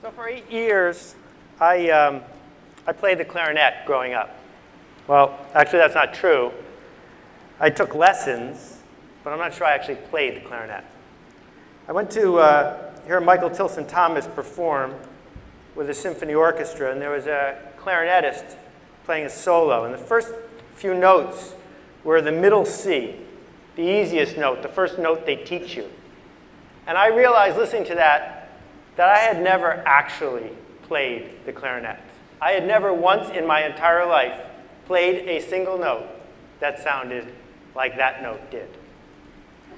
So for 8 years, I played the clarinet growing up. Well, actually, that's not true. I took lessons, but I'm not sure I actually played the clarinet. I went to hear Michael Tilson Thomas perform with a symphony orchestra, and there was a clarinetist playing a solo. And the first few notes were the middle C, the easiest note, the first note they teach you. And I realized, listening to that I had never actually played the clarinet. I had never once in my entire life played a single note that sounded like that note did.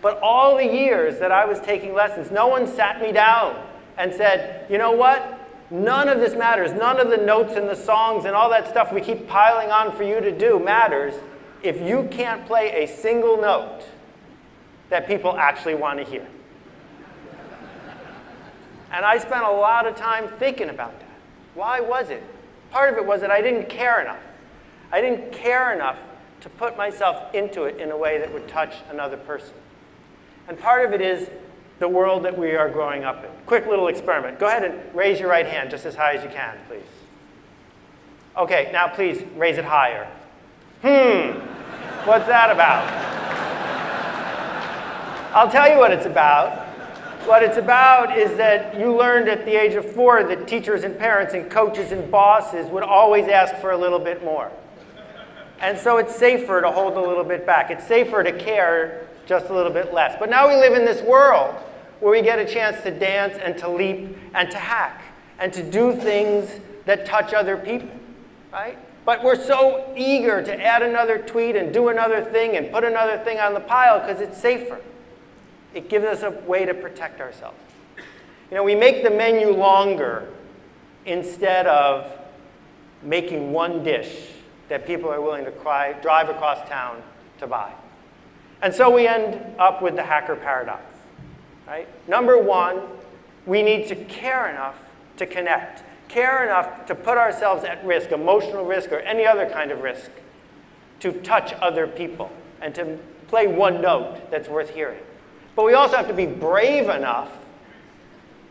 But all the years that I was taking lessons, no one sat me down and said, you know what? None of this matters. None of the notes and the songs and all that stuff we keep piling on for you to do matters if you can't play a single note that people actually want to hear. And I spent a lot of time thinking about that. Why was it? Part of it was that I didn't care enough. I didn't care enough to put myself into it in a way that would touch another person. And part of it is the world that we are growing up in. Quick little experiment. Go ahead and raise your right hand just as high as you can, please. Okay, now please raise it higher. What's that about? I'll tell you what it's about. What it's about is that you learned at the age of 4 that teachers and parents and coaches and bosses would always ask for a little bit more. And so it's safer to hold a little bit back. It's safer to care just a little bit less. But now we live in this world where we get a chance to dance and to leap and to hack and to do things that touch other people, right? But we're so eager to add another tweet and do another thing and put another thing on the pile because it's safer. It gives us a way to protect ourselves. You know, we make the menu longer instead of making one dish that people are willing to drive across town to buy. And so we end up with the hacker paradox, right? Number one, we need to care enough to connect, care enough to put ourselves at risk, emotional risk or any other kind of risk, to touch other people and to play one note that's worth hearing. But we also have to be brave enough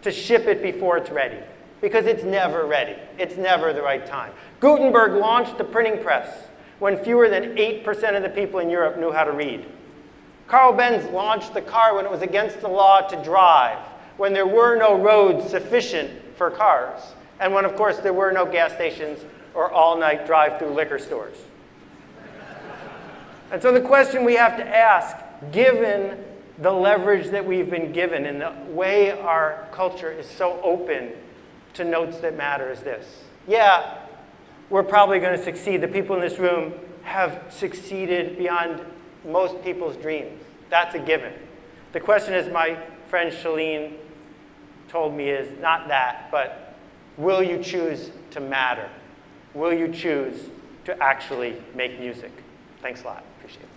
to ship it before it's ready, because it's never ready. It's never the right time. Gutenberg launched the printing press when fewer than 8% of the people in Europe knew how to read. Carl Benz launched the car when it was against the law to drive, when there were no roads sufficient for cars, and when, of course, there were no gas stations or all-night drive-through liquor stores. And so the question we have to ask, given the leverage that we've been given and the way our culture is so open to notes that matter, is this. Yeah, we're probably going to succeed. The people in this room have succeeded beyond most people's dreams. That's a given. The question, as my friend Shalene told me, is not that, but will you choose to matter? Will you choose to actually make music? Thanks a lot. Appreciate it.